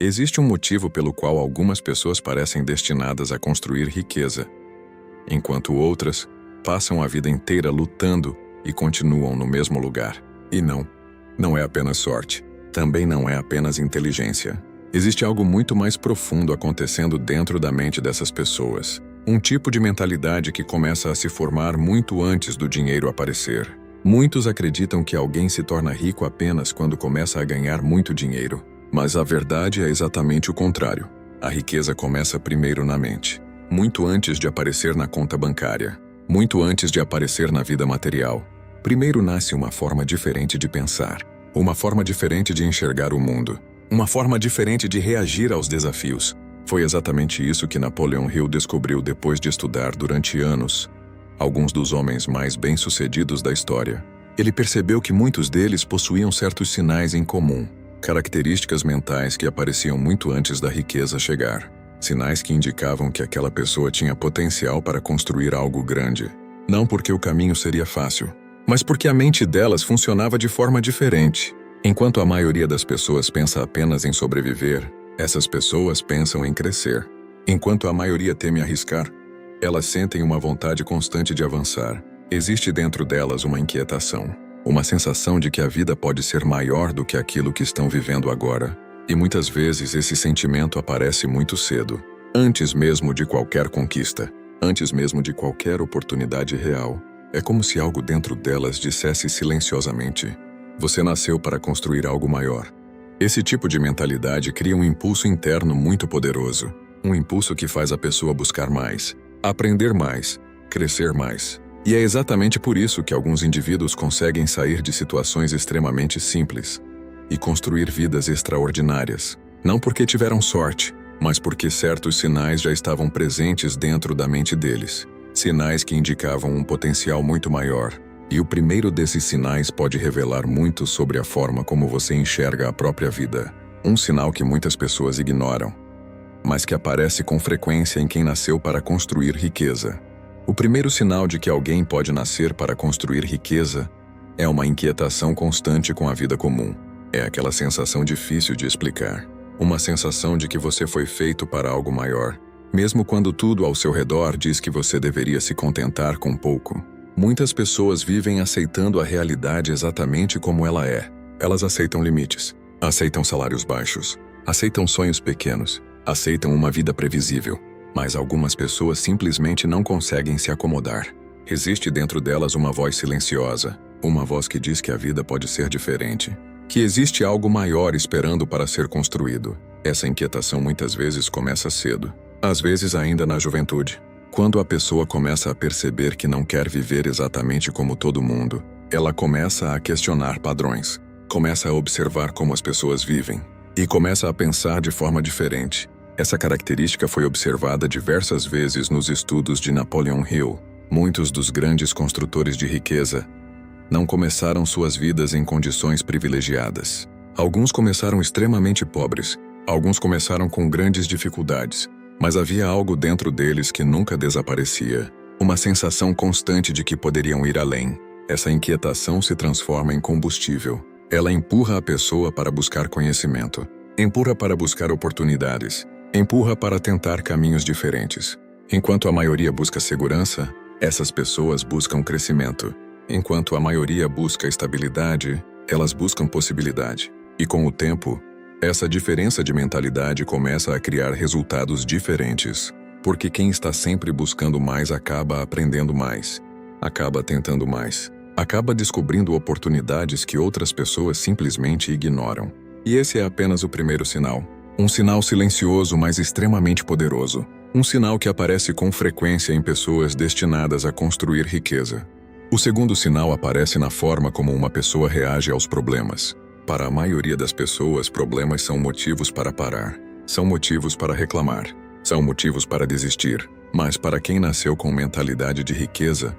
Existe um motivo pelo qual algumas pessoas parecem destinadas a construir riqueza, enquanto outras passam a vida inteira lutando e continuam no mesmo lugar. E não é apenas sorte, também não é apenas inteligência. Existe algo muito mais profundo acontecendo dentro da mente dessas pessoas. Um tipo de mentalidade que começa a se formar muito antes do dinheiro aparecer. Muitos acreditam que alguém se torna rico apenas quando começa a ganhar muito dinheiro. Mas a verdade é exatamente o contrário. A riqueza começa primeiro na mente, muito antes de aparecer na conta bancária, muito antes de aparecer na vida material. Primeiro nasce uma forma diferente de pensar, uma forma diferente de enxergar o mundo, uma forma diferente de reagir aos desafios. Foi exatamente isso que Napoleon Hill descobriu depois de estudar durante anos alguns dos homens mais bem-sucedidos da história. Ele percebeu que muitos deles possuíam certos sinais em comum, características mentais que apareciam muito antes da riqueza chegar. Sinais que indicavam que aquela pessoa tinha potencial para construir algo grande. Não porque o caminho seria fácil, mas porque a mente delas funcionava de forma diferente. Enquanto a maioria das pessoas pensa apenas em sobreviver, essas pessoas pensam em crescer. Enquanto a maioria teme arriscar, elas sentem uma vontade constante de avançar. Existe dentro delas uma inquietação, uma sensação de que a vida pode ser maior do que aquilo que estão vivendo agora. E muitas vezes esse sentimento aparece muito cedo, antes mesmo de qualquer conquista, antes mesmo de qualquer oportunidade real. É como se algo dentro delas dissesse silenciosamente: você nasceu para construir algo maior. Esse tipo de mentalidade cria um impulso interno muito poderoso, um impulso que faz a pessoa buscar mais, aprender mais, crescer mais. E é exatamente por isso que alguns indivíduos conseguem sair de situações extremamente simples e construir vidas extraordinárias. Não porque tiveram sorte, mas porque certos sinais já estavam presentes dentro da mente deles. Sinais que indicavam um potencial muito maior. E o primeiro desses sinais pode revelar muito sobre a forma como você enxerga a própria vida. Um sinal que muitas pessoas ignoram, mas que aparece com frequência em quem nasceu para construir riqueza. O primeiro sinal de que alguém pode nascer para construir riqueza é uma inquietação constante com a vida comum. É aquela sensação difícil de explicar. Uma sensação de que você foi feito para algo maior, mesmo quando tudo ao seu redor diz que você deveria se contentar com pouco. Muitas pessoas vivem aceitando a realidade exatamente como ela é. Elas aceitam limites, aceitam salários baixos, aceitam sonhos pequenos, aceitam uma vida previsível. Mas algumas pessoas simplesmente não conseguem se acomodar. Existe dentro delas uma voz silenciosa, uma voz que diz que a vida pode ser diferente, que existe algo maior esperando para ser construído. Essa inquietação muitas vezes começa cedo, às vezes ainda na juventude. Quando a pessoa começa a perceber que não quer viver exatamente como todo mundo, ela começa a questionar padrões, começa a observar como as pessoas vivem e começa a pensar de forma diferente. Essa característica foi observada diversas vezes nos estudos de Napoleon Hill. Muitos dos grandes construtores de riqueza não começaram suas vidas em condições privilegiadas. Alguns começaram extremamente pobres, alguns começaram com grandes dificuldades, mas havia algo dentro deles que nunca desaparecia, uma sensação constante de que poderiam ir além. Essa inquietação se transforma em combustível. Ela empurra a pessoa para buscar conhecimento, empurra para buscar oportunidades, empurra para tentar caminhos diferentes. Enquanto a maioria busca segurança, essas pessoas buscam crescimento. Enquanto a maioria busca estabilidade, elas buscam possibilidade. E com o tempo, essa diferença de mentalidade começa a criar resultados diferentes. Porque quem está sempre buscando mais acaba aprendendo mais, acaba tentando mais, acaba descobrindo oportunidades que outras pessoas simplesmente ignoram. E esse é apenas o primeiro sinal. Um sinal silencioso, mas extremamente poderoso. Um sinal que aparece com frequência em pessoas destinadas a construir riqueza. O segundo sinal aparece na forma como uma pessoa reage aos problemas. Para a maioria das pessoas, problemas são motivos para parar, são motivos para reclamar, são motivos para desistir. Mas para quem nasceu com mentalidade de riqueza,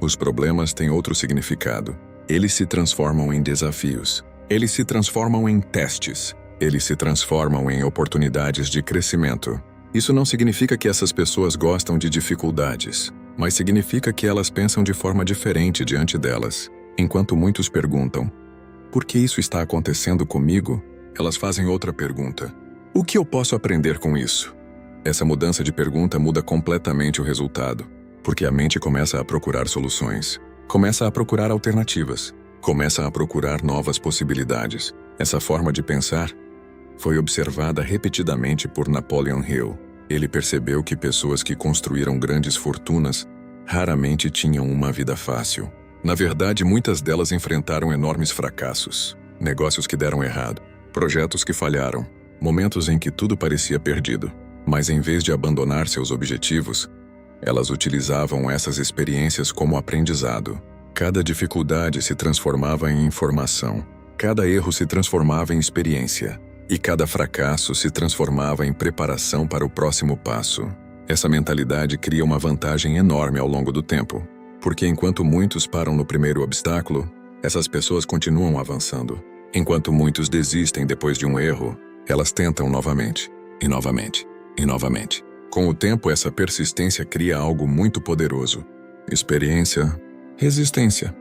os problemas têm outro significado. Eles se transformam em desafios. Eles se transformam em testes. Eles se transformam em oportunidades de crescimento. Isso não significa que essas pessoas gostam de dificuldades, mas significa que elas pensam de forma diferente diante delas. Enquanto muitos perguntam: por que isso está acontecendo comigo? Elas fazem outra pergunta: O que eu posso aprender com isso? Essa mudança de pergunta muda completamente o resultado, porque a mente começa a procurar soluções, começa a procurar alternativas, começa a procurar novas possibilidades. Essa forma de pensar foi observada repetidamente por Napoleon Hill. Ele percebeu que pessoas que construíram grandes fortunas raramente tinham uma vida fácil. Na verdade, muitas delas enfrentaram enormes fracassos, negócios que deram errado, projetos que falharam, momentos em que tudo parecia perdido. Mas em vez de abandonar seus objetivos, elas utilizavam essas experiências como aprendizado. Cada dificuldade se transformava em informação, cada erro se transformava em experiência, e cada fracasso se transformava em preparação para o próximo passo. Essa mentalidade cria uma vantagem enorme ao longo do tempo, porque enquanto muitos param no primeiro obstáculo, essas pessoas continuam avançando. Enquanto muitos desistem depois de um erro, elas tentam novamente, e novamente, e novamente. Com o tempo, essa persistência cria algo muito poderoso: experiência, resistência,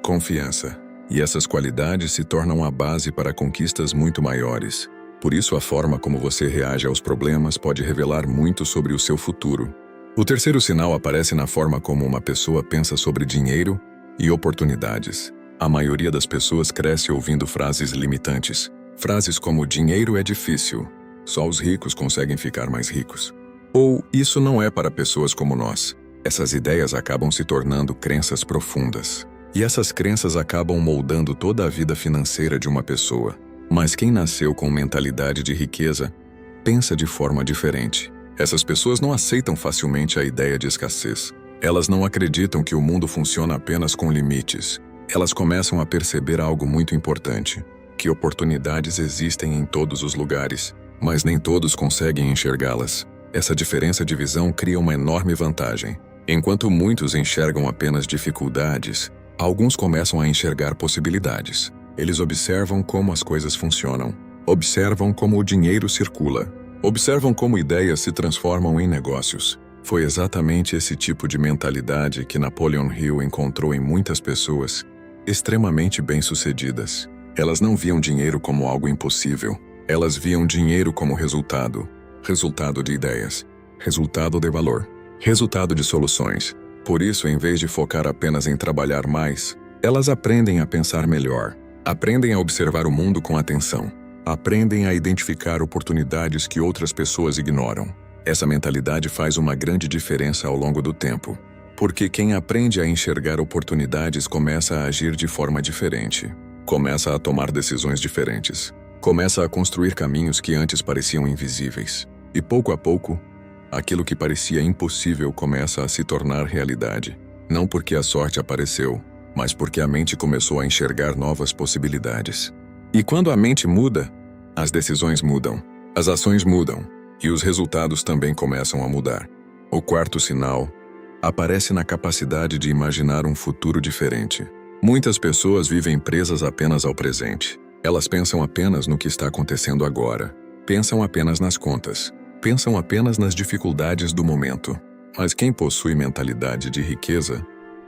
confiança. E essas qualidades se tornam a base para conquistas muito maiores. Por isso, a forma como você reage aos problemas pode revelar muito sobre o seu futuro. O terceiro sinal aparece na forma como uma pessoa pensa sobre dinheiro e oportunidades. A maioria das pessoas cresce ouvindo frases limitantes. Frases como dinheiro é difícil, só os ricos conseguem ficar mais ricos. Ou isso não é para pessoas como nós. Essas ideias acabam se tornando crenças profundas. E essas crenças acabam moldando toda a vida financeira de uma pessoa. Mas quem nasceu com mentalidade de riqueza, pensa de forma diferente. Essas pessoas não aceitam facilmente a ideia de escassez. Elas não acreditam que o mundo funciona apenas com limites. Elas começam a perceber algo muito importante: que oportunidades existem em todos os lugares, mas nem todos conseguem enxergá-las. Essa diferença de visão cria uma enorme vantagem. Enquanto muitos enxergam apenas dificuldades, alguns começam a enxergar possibilidades. Eles observam como as coisas funcionam, observam como o dinheiro circula, observam como ideias se transformam em negócios. Foi exatamente esse tipo de mentalidade que Napoleon Hill encontrou em muitas pessoas extremamente bem-sucedidas. Elas não viam dinheiro como algo impossível. Elas viam dinheiro como resultado. Resultado de ideias. Resultado de valor. Resultado de soluções. Por isso, em vez de focar apenas em trabalhar mais, elas aprendem a pensar melhor. Aprendem a observar o mundo com atenção. Aprendem a identificar oportunidades que outras pessoas ignoram. Essa mentalidade faz uma grande diferença ao longo do tempo. Porque quem aprende a enxergar oportunidades começa a agir de forma diferente. Começa a tomar decisões diferentes. Começa a construir caminhos que antes pareciam invisíveis. E pouco a pouco, aquilo que parecia impossível começa a se tornar realidade. Não porque a sorte apareceu, mas porque a mente começou a enxergar novas possibilidades. E quando a mente muda, as decisões mudam, as ações mudam, e os resultados também começam a mudar. O quarto sinal aparece na capacidade de imaginar um futuro diferente. Muitas pessoas vivem presas apenas ao presente. Elas pensam apenas no que está acontecendo agora. Pensam apenas nas contas. Pensam apenas nas dificuldades do momento. Mas quem possui mentalidade de riqueza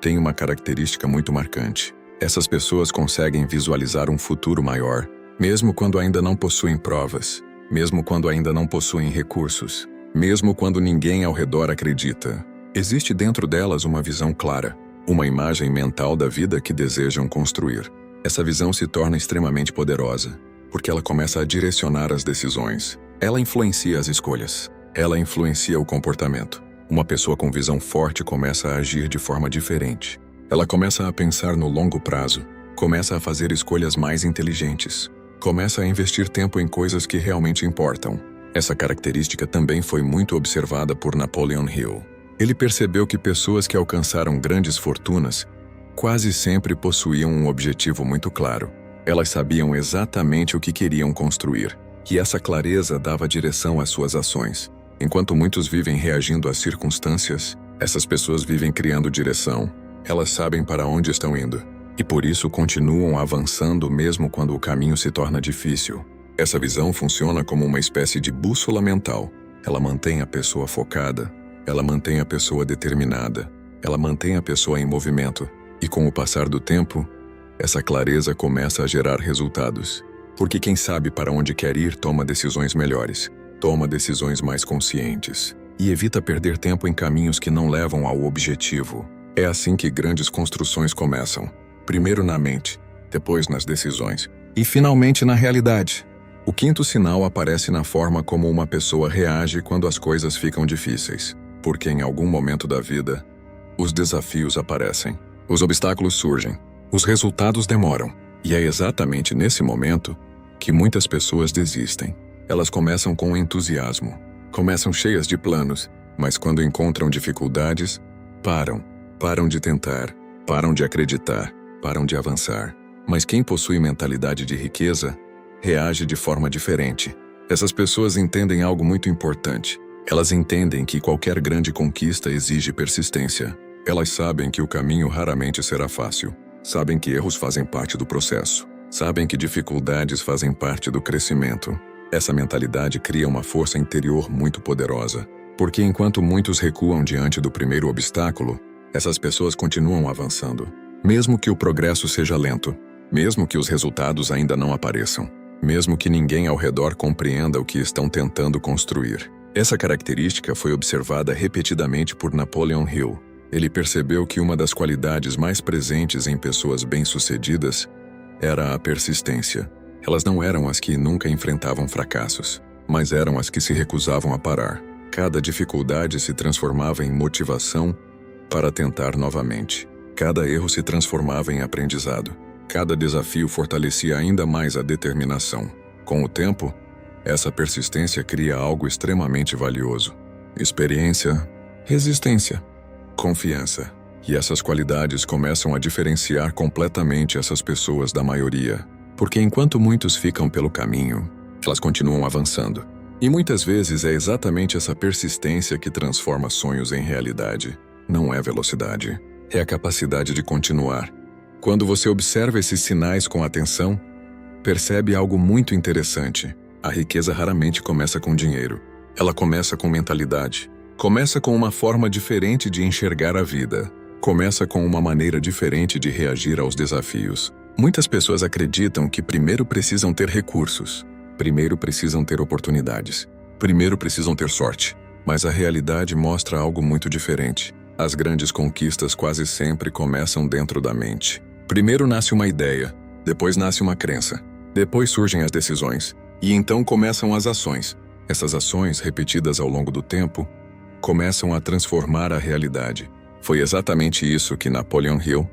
tem uma característica muito marcante. Essas pessoas conseguem visualizar um futuro maior, mesmo quando ainda não possuem provas, mesmo quando ainda não possuem recursos, mesmo quando ninguém ao redor acredita. Existe dentro delas uma visão clara, uma imagem mental da vida que desejam construir. Essa visão se torna extremamente poderosa, porque ela começa a direcionar as decisões. Ela influencia as escolhas. Ela influencia o comportamento. Uma pessoa com visão forte começa a agir de forma diferente. Ela começa a pensar no longo prazo, começa a fazer escolhas mais inteligentes, começa a investir tempo em coisas que realmente importam. Essa característica também foi muito observada por Napoleon Hill. Ele percebeu que pessoas que alcançaram grandes fortunas quase sempre possuíam um objetivo muito claro. Elas sabiam exatamente o que queriam construir, e essa clareza dava direção às suas ações. Enquanto muitos vivem reagindo às circunstâncias, essas pessoas vivem criando direção. Elas sabem para onde estão indo, e por isso continuam avançando mesmo quando o caminho se torna difícil. Essa visão funciona como uma espécie de bússola mental. Ela mantém a pessoa focada, ela mantém a pessoa determinada, ela mantém a pessoa em movimento. E com o passar do tempo, essa clareza começa a gerar resultados. Porque quem sabe para onde quer ir toma decisões melhores, toma decisões mais conscientes e evita perder tempo em caminhos que não levam ao objetivo. É assim que grandes construções começam. Primeiro na mente, depois nas decisões e finalmente na realidade. O quinto sinal aparece na forma como uma pessoa reage quando as coisas ficam difíceis. Porque em algum momento da vida, os desafios aparecem, os obstáculos surgem, os resultados demoram. E é exatamente nesse momento que muitas pessoas desistem. Elas começam com entusiasmo, começam cheias de planos, mas quando encontram dificuldades, param de tentar, param de acreditar, param de avançar. Mas quem possui mentalidade de riqueza, reage de forma diferente. Essas pessoas entendem algo muito importante. Elas entendem que qualquer grande conquista exige persistência. Elas sabem que o caminho raramente será fácil. Sabem que erros fazem parte do processo. Sabem que dificuldades fazem parte do crescimento. Essa mentalidade cria uma força interior muito poderosa. Porque enquanto muitos recuam diante do primeiro obstáculo, essas pessoas continuam avançando. Mesmo que o progresso seja lento, mesmo que os resultados ainda não apareçam, mesmo que ninguém ao redor compreenda o que estão tentando construir. Essa característica foi observada repetidamente por Napoleon Hill. Ele percebeu que uma das qualidades mais presentes em pessoas bem-sucedidas era a persistência. Elas não eram as que nunca enfrentavam fracassos, mas eram as que se recusavam a parar. Cada dificuldade se transformava em motivação para tentar novamente. Cada erro se transformava em aprendizado. Cada desafio fortalecia ainda mais a determinação. Com o tempo, essa persistência cria algo extremamente valioso: experiência, resistência, confiança. E essas qualidades começam a diferenciar completamente essas pessoas da maioria. Porque enquanto muitos ficam pelo caminho, elas continuam avançando. E muitas vezes é exatamente essa persistência que transforma sonhos em realidade. Não é velocidade, é a capacidade de continuar. Quando você observa esses sinais com atenção, percebe algo muito interessante. A riqueza raramente começa com dinheiro. Ela começa com mentalidade. Começa com uma forma diferente de enxergar a vida. Começa com uma maneira diferente de reagir aos desafios. Muitas pessoas acreditam que primeiro precisam ter recursos. Primeiro precisam ter oportunidades. Primeiro precisam ter sorte. Mas a realidade mostra algo muito diferente. As grandes conquistas quase sempre começam dentro da mente. Primeiro nasce uma ideia, depois nasce uma crença, depois surgem as decisões, e então começam as ações. Essas ações, repetidas ao longo do tempo, começam a transformar a realidade. Foi exatamente isso que Napoleon Hill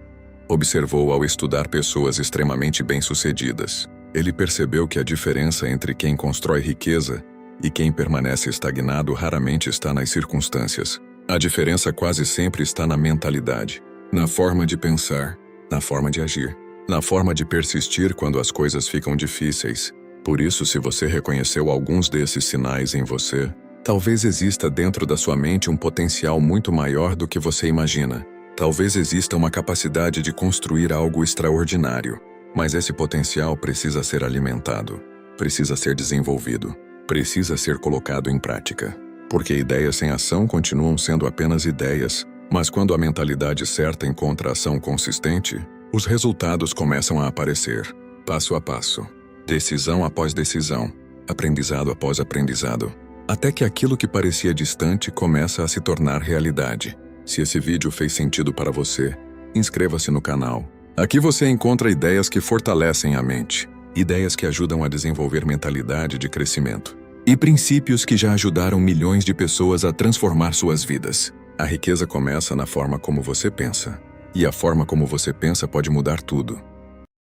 observou ao estudar pessoas extremamente bem-sucedidas. Ele percebeu que a diferença entre quem constrói riqueza e quem permanece estagnado raramente está nas circunstâncias. A diferença quase sempre está na mentalidade, na forma de pensar, na forma de agir, na forma de persistir quando as coisas ficam difíceis. Por isso, se você reconheceu alguns desses sinais em você, talvez exista dentro da sua mente um potencial muito maior do que você imagina. Talvez exista uma capacidade de construir algo extraordinário, mas esse potencial precisa ser alimentado, precisa ser desenvolvido, precisa ser colocado em prática. Porque ideias sem ação continuam sendo apenas ideias, mas quando a mentalidade certa encontra ação consistente, os resultados começam a aparecer, passo a passo, decisão após decisão, aprendizado após aprendizado, até que aquilo que parecia distante começa a se tornar realidade. Se esse vídeo fez sentido para você, inscreva-se no canal. Aqui você encontra ideias que fortalecem a mente, ideias que ajudam a desenvolver mentalidade de crescimento, e princípios que já ajudaram milhões de pessoas a transformar suas vidas. A riqueza começa na forma como você pensa. E a forma como você pensa pode mudar tudo.